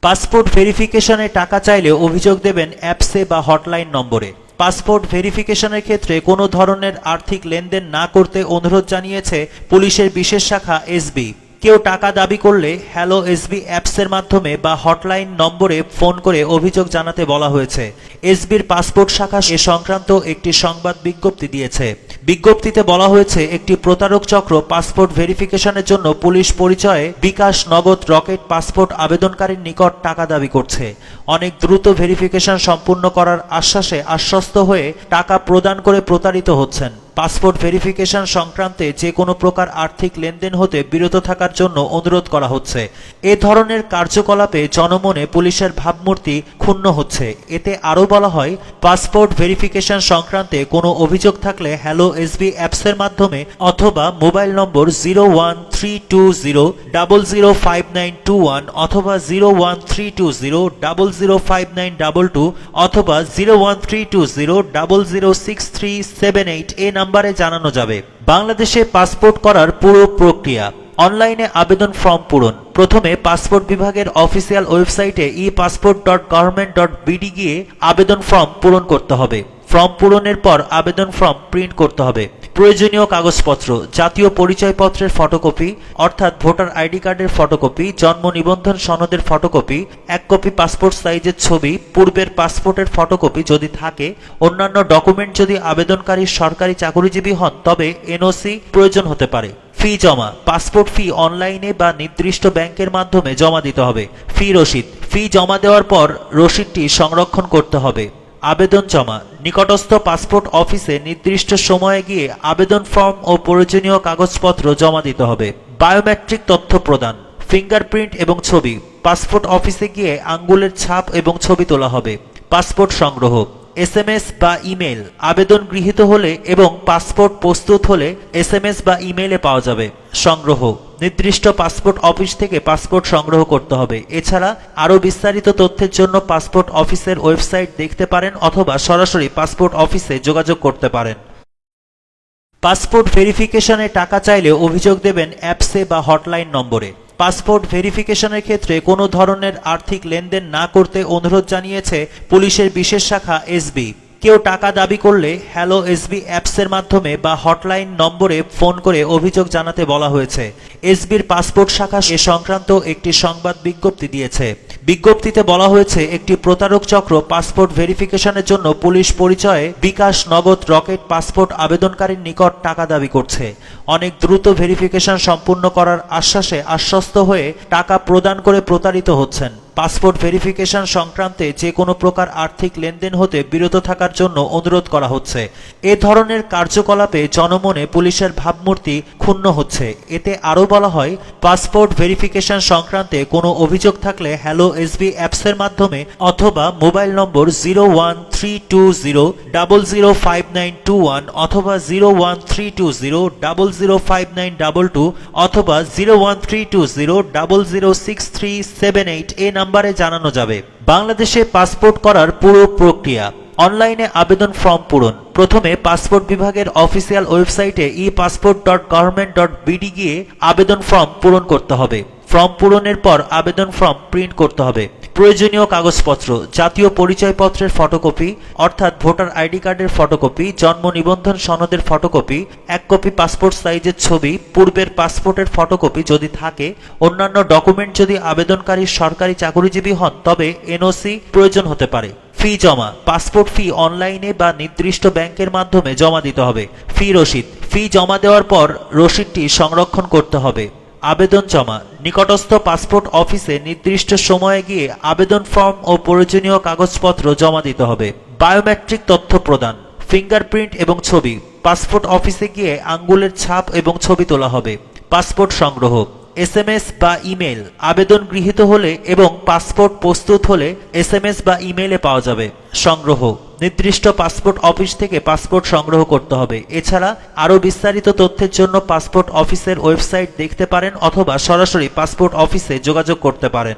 Passport ভেরিফিকেশনে টাকা চাইলে অভিযোগ দেবেন অ্যাপসে বা হটলাইন নম্বরে। পাসপোর্ট ভেরিফিকেশনের ক্ষেত্রে কোনো ধরনের আর্থিক লেনদেন না করতে অনুরোধ জানিয়েছে পুলিশের বিশেষ শাখা এসবি। কেউ টাকা দাবি করলে হ্যালো এসবি অ্যাপসের মাধ্যমে বা হটলাইন নম্বরে ফোন করে অভিযোগ জানাতে বলা হয়েছে। এসবির পাসপোর্ট শাখা এ সংক্রান্ত একটি সংবাদ বিজ্ঞপ্তি দিয়েছে। বিজ্ঞপ্তিতে বলা হয়েছে, একটি প্রতারক চক্র পাসপোর্ট ভেরিফিকেশনের জন্য পুলিশ পরিচয়ে বিকাশ, নগদ, রকেট পাসপোর্ট আবেদনকারীর নিকট টাকা দাবি করছে। অনেক দ্রুত ভেরিফিকেশন সম্পূর্ণ করার আশ্বাসে আশ্বস্ত হয়ে টাকা প্রদান করে প্রতারিত হচ্ছেন। পাসপোর্ট ভেরিফিকেশন সংক্রান্তে যে কোনো প্রকার আর্থিক লেনদেন হতে বিরত থাকার জন্য অনুরোধ করা হচ্ছে। এ ধরনের কার্যকলাপে জনমনে পুলিশের ভাবমূর্তি ক্ষুণ্ণ হচ্ছে। এতে আরও বলা হয়, পাসপোর্ট ভেরিফিকেশন সংক্রান্তে কোনো অভিযোগ থাকলে হ্যালো এসবি অ্যাপসের মাধ্যমে অথবা মোবাইল নম্বর 01320005921 অথবা 01320005922 অথবা 01320006378 এ নাম্বারে জানানো যাবে। বাংলাদেশে পাসপোর্ট করার পুরো প্রক্রিয়া। অনলাইনে আবেদন ফর্ম পূরণ। প্রথমে পাসপোর্ট বিভাগের অফিসিয়াল ওয়েবসাইটে epassport.government.bd গিয়ে আবেদন ফর্ম পূরণ করতে হবে। ফর্ম পূরণের পর আবেদন ফর্ম প্রিন্ট করতে হবে। প্রয়োজনীয় কাগজপত্র: জাতীয় পরিচয়পত্রের ফটোকপি অর্থাৎ ভোটার আইডি কার্ডের ফটোকপি, জন্ম নিবন্ধন সনদের ফটোকপি, 1 কপি পাসপোর্ট সাইজের ছবি, পূর্বের পাসপোর্টের ফটোকপি যদি থাকে, অন্যান্য ডকুমেন্ট যদি আবেদনকারী সরকারি চাকরিজীবী হন তবে এনওসি প্রয়োজন হতে পারে। ফি জমা: পাসপোর্ট ফি অনলাইনে বা নির্দিষ্ট ব্যাংকের মাধ্যমে জমা দিতে হবে। ফি রসিদ: ফি জমা দেওয়ার পর রসিদটি সংরক্ষণ করতে হবে। আবেদন জমা: নিকটস্থ পাসপোর্ট অফিসে নির্দিষ্ট সময়ে গিয়ে আবেদন ফর্ম ও প্রয়োজনীয় কাগজপত্র জমা দিতে হবে। বায়োমেট্রিক তথ্য প্রদান: ফিঙ্গারপ্রিন্ট এবং ছবি। পাসপোর্ট অফিসে গিয়ে আঙ্গুলের ছাপ এবং ছবি তোলা হবে। পাসপোর্ট সংগ্রহ: এসএমএস বা ইমেল। আবেদন গৃহীত হলে এবং পাসপোর্ট প্রস্তুত হলে এসএমএস বা ইমেইলে পাওয়া যাবে। সংগ্রহ: নির্দিষ্ট পাসপোর্ট অফিস থেকে পাসপোর্ট সংগ্রহ করতে হবে। এছাড়া আরও বিস্তারিত তথ্যের জন্য পাসপোর্ট অফিসের ওয়েবসাইট দেখতে পারেন অথবা সরাসরি পাসপোর্ট অফিসে যোগাযোগ করতে পারেন। পাসপোর্ট ভেরিফিকেশনে টাকা চাইলে অভিযোগ দেবেন অ্যাপসে বা হটলাইন নম্বরে। পাসপোর্ট ভেরিফিকেশনের ক্ষেত্রে কোনো ধরনের আর্থিক লেনদেন না করতে অনুরোধ জানিয়েছে পুলিশের বিশেষ শাখা এসবি। কেউ টাকা দাবি করলে হ্যালো এসবি অ্যাপসের মাধ্যমে বা হটলাইন নম্বরে ফোন করে অভিযোগ জানাতে বলা হয়েছে। এসবির পাসপোর্ট শাখা এ সংক্রান্ত একটি সংবাদ বিজ্ঞপ্তি দিয়েছে। বিজ্ঞপ্তিতে বলা হয়েছে, একটি প্রতারক চক্র পাসপোর্ট ভেরিফিকেশনের জন্য পুলিশ পরিচয়ে বিকাশ, নগদ, রকেট পাসপোর্ট আবেদনকারীর নিকট টাকা দাবি করছে। অনেক দ্রুত ভেরিফিকেশন সম্পূর্ণ করার আশ্বাসে আশ্বস্ত হয়ে টাকা প্রদান করে প্রতারিত হচ্ছেন। পাসপোর্ট ভেরিফিকেশন সংক্রান্তে যে কোনো প্রকার আর্থিক লেনদেন হতে বিরত থাকার জন্য অনুরোধ করা হচ্ছে। এ ধরনের কার্যকলাপে জনমনে পুলিশের ভাবমূর্তি ক্ষুণ্ণ হচ্ছে। এতে আরও বলা হয়, পাসপোর্ট ভেরিফিকেশন সংক্রান্তে কোনো অভিযোগ থাকলে হ্যালো এসবি অ্যাপসের মাধ্যমে অথবা মোবাইল নম্বর 01320005921 অথবা 01320005922 অথবা 01320006378 এ নাম্বারে জানানো যাবে। বাংলাদেশে পাসপোর্ট করার পুরো প্রক্রিয়া। অনলাইনে আবেদন ফর্ম পূরণ। প্রথমে পাসপোর্ট বিভাগের অফিসিয়াল ওয়েবসাইটে epassport.government.bd গিয়ে আবেদন ফর্ম পূরণ করতে হবে। ফর্ম পূরণের পর আবেদন ফর্ম প্রিন্ট করতে হবে। প্রয়োজনীয় কাগজপত্র: জাতীয় পরিচয়পত্রের ফটোকপি অর্থাৎ ভোটার আইডি কার্ডের ফটোকপি, জন্ম নিবন্ধন সনদের ফটোকপি, 1 কপি পাসপোর্ট সাইজের ছবি, পূর্বের পাসপোর্টের ফটোকপি যদি থাকে, অন্যান্য ডকুমেন্ট যদি আবেদনকারী সরকারি চাকরিজীবী হন তবে এনওসি প্রয়োজন হতে পারে। ফি জমা: পাসপোর্ট ফি অনলাইনে বা নির্দিষ্ট ব্যাংকের মাধ্যমে জমা দিতে হবে। ফি রসিদ: ফি জমা দেওয়ার পর রসিদটি সংরক্ষণ করতে হবে। আবেদন জমা: নিকটস্থ পাসপোর্ট অফিসে নির্দিষ্ট সময়ে গিয়ে আবেদন ফর্ম ও প্রয়োজনীয় কাগজপত্র জমা দিতে হবে। বায়োমেট্রিক তথ্য প্রদান: ফিঙ্গারপ্রিন্ট এবং ছবি। পাসপোর্ট অফিসে গিয়ে আঙ্গুলের ছাপ এবং ছবি তোলা হবে। পাসপোর্ট সংগ্রহ: এসএমএস বা ইমেল। আবেদন গৃহীত হলে এবং পাসপোর্ট প্রস্তুত হলে এসএমএস বা ইমেইলে পাওয়া যাবে। সংগ্রহ: নির্দিষ্ট পাসপোর্ট অফিস থেকে পাসপোর্ট সংগ্রহ করতে হবে। এছাড়া আরও বিস্তারিত তথ্যের জন্য পাসপোর্ট অফিসের ওয়েবসাইট দেখতে পারেন অথবা সরাসরি পাসপোর্ট অফিসে যোগাযোগ করতে পারেন।